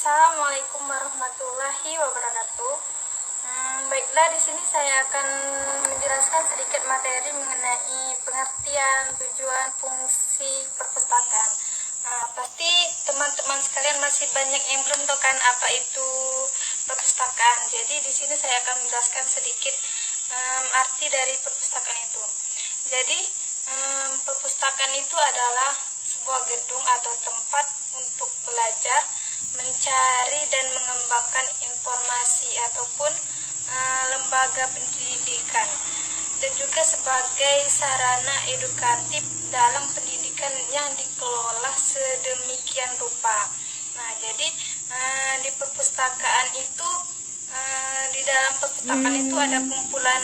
Assalamualaikum warahmatullahi wabarakatuh. Baiklah, di sini saya akan menjelaskan sedikit materi mengenai pengertian, tujuan, fungsi perpustakaan. Pasti teman-teman sekalian masih banyak yang belum tahu kan apa itu perpustakaan. Jadi di sini saya akan menjelaskan sedikit arti dari perpustakaan itu. Jadi perpustakaan itu adalah sebuah gedung atau tempat untuk belajar, mencari dan mengembangkan informasi ataupun lembaga pendidikan, dan juga sebagai sarana edukatif dalam pendidikan yang dikelola sedemikian rupa. Nah, jadi di perpustakaan itu di dalam perpustakaan itu ada kumpulan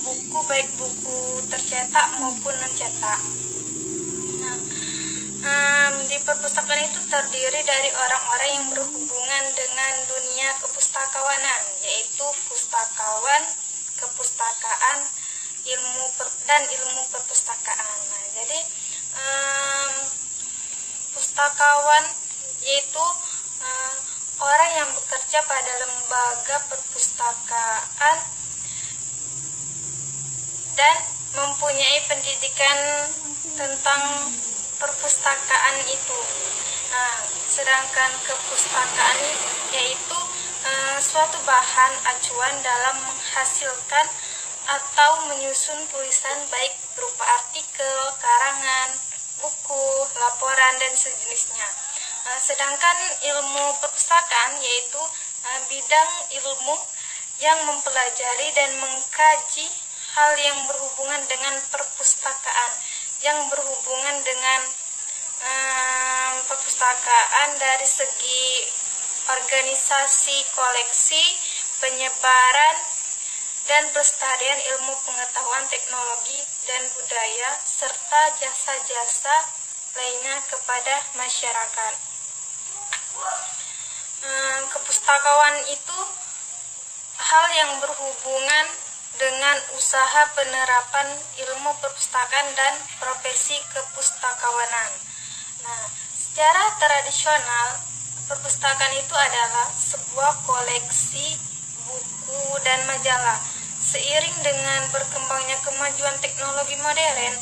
buku, baik buku tercetak maupun non-cetak. Di perpustakaan itu terdiri dari orang-orang yang berhubungan dengan dunia kepustakawanan, yaitu pustakawan, kepustakaan, dan ilmu perpustakaan. Nah, jadi pustakawan yaitu orang yang bekerja pada lembaga perpustakaan dan mempunyai pendidikan tentang perpustakaan itu. Nah, sedangkan kepustakaan yaitu suatu bahan acuan dalam menghasilkan atau menyusun tulisan baik berupa artikel, karangan, buku, laporan, dan sejenisnya. Sedangkan ilmu perpustakaan yaitu bidang ilmu yang mempelajari dan mengkaji hal yang berhubungan dengan perpustakaan, yang berhubungan dengan perpustakaan dari segi organisasi, koleksi, penyebaran, dan pelestarian ilmu pengetahuan, teknologi, dan budaya, serta jasa-jasa lainnya kepada masyarakat. Kepustakawan itu hal yang berhubungan dengan usaha penerapan ilmu perpustakaan dan profesi kepustakawanan. Nah, secara tradisional, perpustakaan itu adalah sebuah koleksi buku dan majalah. Seiring dengan berkembangnya kemajuan teknologi modern,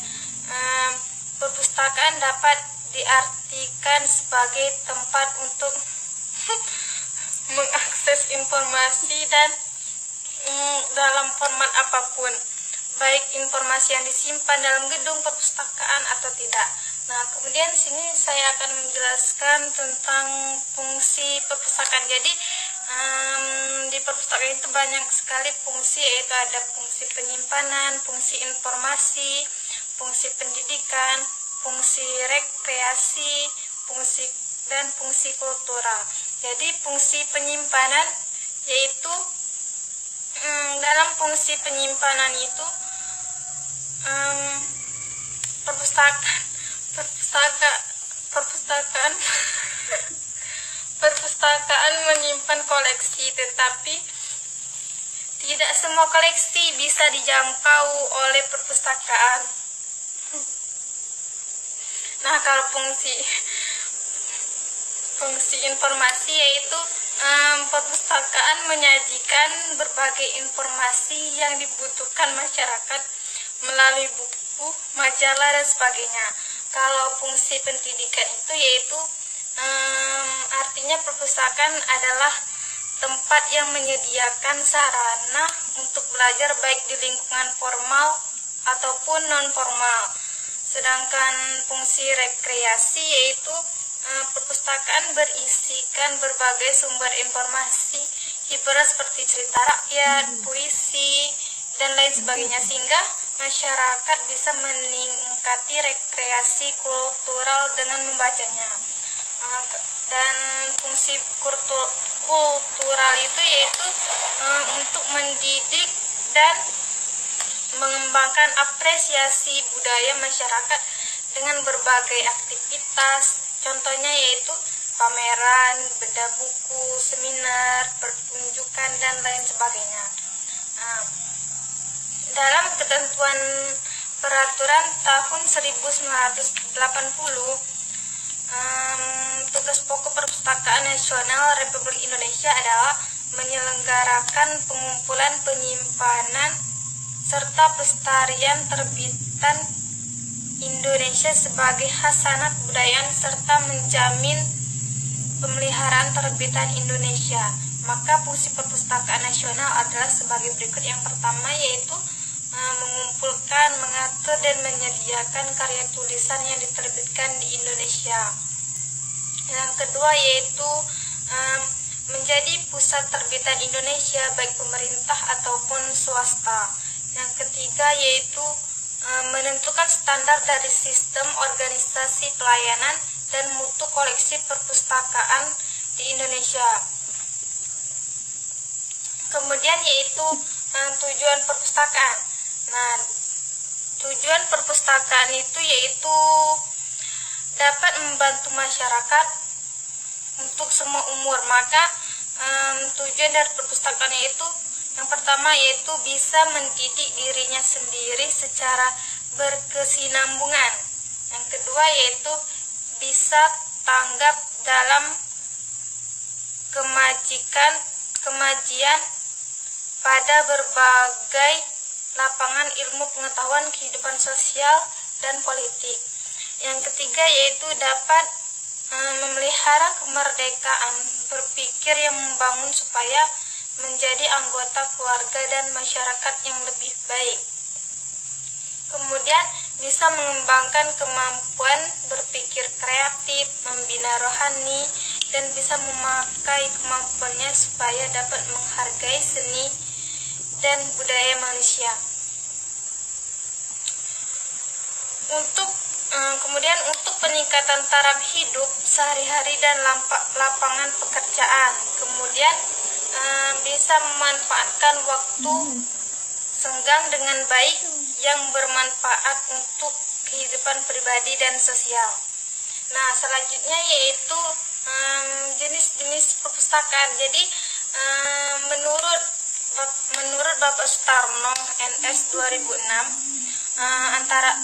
perpustakaan dapat diartikan sebagai tempat untuk mengakses informasi dan dalam format apapun, baik informasi yang disimpan dalam gedung perpustakaan atau tidak. Nah, kemudian sini saya akan menjelaskan tentang fungsi perpustakaan. Jadi di perpustakaan itu banyak sekali fungsi, yaitu ada fungsi penyimpanan, fungsi informasi, fungsi pendidikan, fungsi rekreasi, dan fungsi kultural. Jadi fungsi penyimpanan yaitu dalam fungsi penyimpanan itu perpustakaan menyimpan koleksi, tetapi tidak semua koleksi bisa dijangkau oleh perpustakaan. Nah, kalau fungsi informasi yaitu perpustakaan menyajikan berbagai informasi yang dibutuhkan masyarakat melalui buku, majalah, dan sebagainya. Kalau fungsi pendidikan itu yaitu artinya perpustakaan adalah tempat yang menyediakan sarana untuk belajar baik di lingkungan formal ataupun non-formal. Sedangkan fungsi rekreasi yaitu perpustakaan berisikan berbagai sumber informasi, hiburan seperti cerita rakyat, puisi, dan lain sebagainya, sehingga masyarakat bisa meningkati rekreasi kultural dengan membacanya. Dan fungsi kultural itu yaitu untuk mendidik dan mengembangkan apresiasi budaya masyarakat dengan berbagai aktivitas. Contohnya yaitu pameran, bedah buku, seminar, pertunjukan, dan lain sebagainya. Dalam ketentuan peraturan tahun 1980, tugas pokok perpustakaan Perpustakaan Nasional Republik Indonesia adalah menyelenggarakan pengumpulan, penyimpanan, serta pelestarian terbitan Indonesia sebagai khasanat budaya serta menjamin pemeliharaan terbitan Indonesia. Maka fungsi perpustakaan nasional adalah sebagai berikut. Yang pertama yaitu mengumpulkan, mengatur, dan menyediakan karya tulisan yang diterbitkan di Indonesia. Yang kedua yaitu menjadi pusat terbitan Indonesia baik pemerintah ataupun swasta. Yang ketiga yaitu menentukan standar dari sistem organisasi pelayanan dan mutu koleksi perpustakaan di Indonesia. Kemudian yaitu tujuan perpustakaan. Nah, tujuan perpustakaan itu yaitu dapat membantu masyarakat untuk semua umur. Maka tujuan dari perpustakaan itu yang pertama yaitu bisa mendidik dirinya sendiri secara berkesinambungan. Yang kedua yaitu bisa tanggap dalam kemajuan pada berbagai lapangan ilmu pengetahuan kehidupan sosial dan politik. Yang ketiga yaitu dapat memelihara kemerdekaan berpikir yang membangun supaya menjadi anggota keluarga dan masyarakat yang lebih baik. Kemudian bisa mengembangkan kemampuan berpikir kreatif, membina rohani, dan bisa memakai kemampuannya supaya dapat menghargai seni dan budaya manusia. Kemudian untuk peningkatan taraf hidup sehari-hari dan lapangan pekerjaan. Kemudian bisa memanfaatkan waktu senggang dengan baik yang bermanfaat untuk kehidupan pribadi dan sosial. Nah, selanjutnya yaitu jenis-jenis perpustakaan. Jadi menurut Bapak Sutarno NS 2006, antara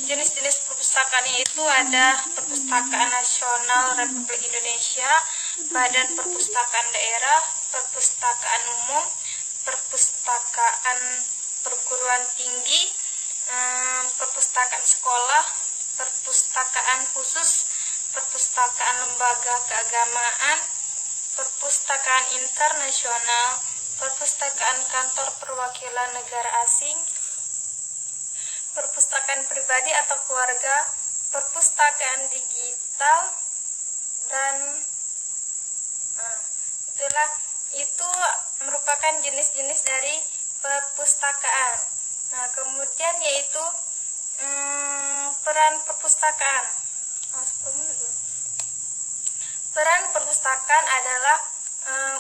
jenis-jenis perpustakaan itu ada Perpustakaan Nasional Republik Indonesia, Badan Perpustakaan Daerah, Perpustakaan Umum, Perpustakaan Perguruan Tinggi, Perpustakaan Sekolah, Perpustakaan Khusus, Perpustakaan Lembaga Keagamaan, Perpustakaan Internasional, Perpustakaan Kantor Perwakilan Negara Asing, perpustakaan pribadi atau keluarga, perpustakaan digital, dan itu merupakan jenis-jenis dari perpustakaan. Nah, kemudian yaitu peran perpustakaan. Peran perpustakaan adalah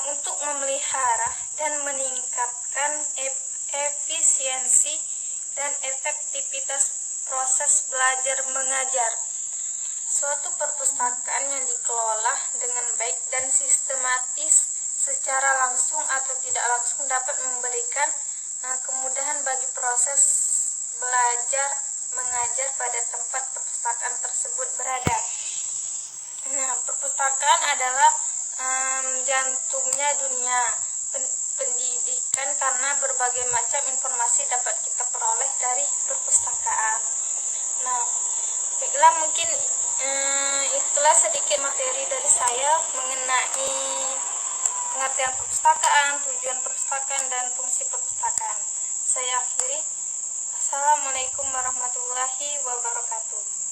untuk memelihara dan meningkatkan efisiensi dan efektivitas proses belajar mengajar. Suatu perpustakaan yang dikelola dengan baik dan sistematis secara langsung atau tidak langsung dapat memberikan kemudahan bagi proses belajar mengajar pada tempat perpustakaan tersebut berada. Nah, perpustakaan adalah jantungnya dunia pendidikan karena berbagai macam informasi dapat kita peroleh dari perpustakaan. Nah, baiklah, mungkin itulah sedikit materi dari saya mengenai pengertian perpustakaan, tujuan perpustakaan, dan fungsi perpustakaan. Saya akhiri. Assalamualaikum warahmatullahi wabarakatuh.